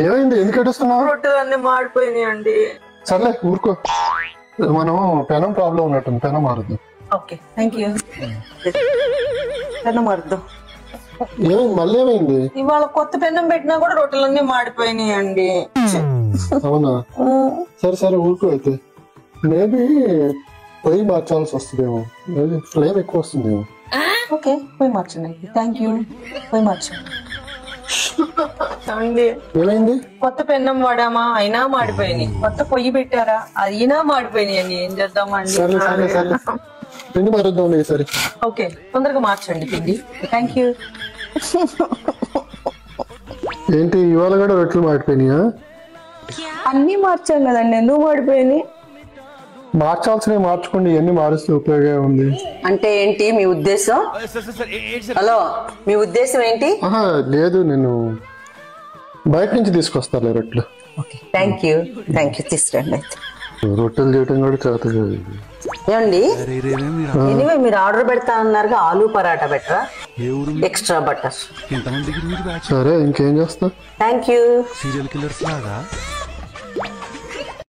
ఏమైంది, ఎందుకు ఏడుస్తున్నావు? రొట్టెలన్నీ మాడిపోయినాయండి. సర్లే ఊరుకో, మనం పెనం ప్రాబ్లం ఉన్నట్టుంది, పెనం మారుద్దాం. Okay thank you. పెనం మారుద్దాం. ఏమైంది, మళ్ళీ ఏమైంది? ఇవాళ కొత్త పెనం పెట్టినా కూడా రొట్టెలన్నీ మాడిపోయినాయండి. అవునా, సరే సరే ఊరుకో. అయితే మేబీ పొయ్యి మార్చాల్సి వస్తుందేమో, మేబీ ఫ్లేమ్ ఎక్కువ వస్తుందేమో. ఓకే పోయి మార్చండి. Thank you. పోయి మార్చండి. అండి ఏమైంది? కొత్త పెన్నం వాడామా అయినా మాడిపోయినాయి, కొత్త పొయ్యి పెట్టారా అయినా మాడిపోయినాయి అండి. ఏం చేద్దామండి? సరే సరే సరే పిండి మారుద్దాం సరే. ఓకే తొందరగా మార్చండి పిండి. Thank you. ఏంటి ఇవాళ కూడా రొట్టెలు మాడిపోయినాయా? అన్ని మార్చాం కదండి, ఎందుకు మాడిపోయినాయి? మార్చాల్సినవి మార్చుకోండి, ఇవన్నీ మారుస్తే ఉపయోగం ఉంది. అంటే ఏంటి మీ ఉద్దేశం? హలో, మీ ఉద్దేశం ఏంటి? లేదు, నేను బయట నుంచి తీసుకొస్తాను రొట్టెలు. థ్యాంక్ యూ తీసుకురండి. రొట్టెలు చేయటం కూడా చేత కాదు. ఏమండి, ఎనివే మీరు ఆర్డర్ పెడతా అన్నారుగా, ఆలూ పరాటా బెటరా, ఎక్స్ట్రా బటర్. సరే ఇంకేం చేస్తా. Thank you.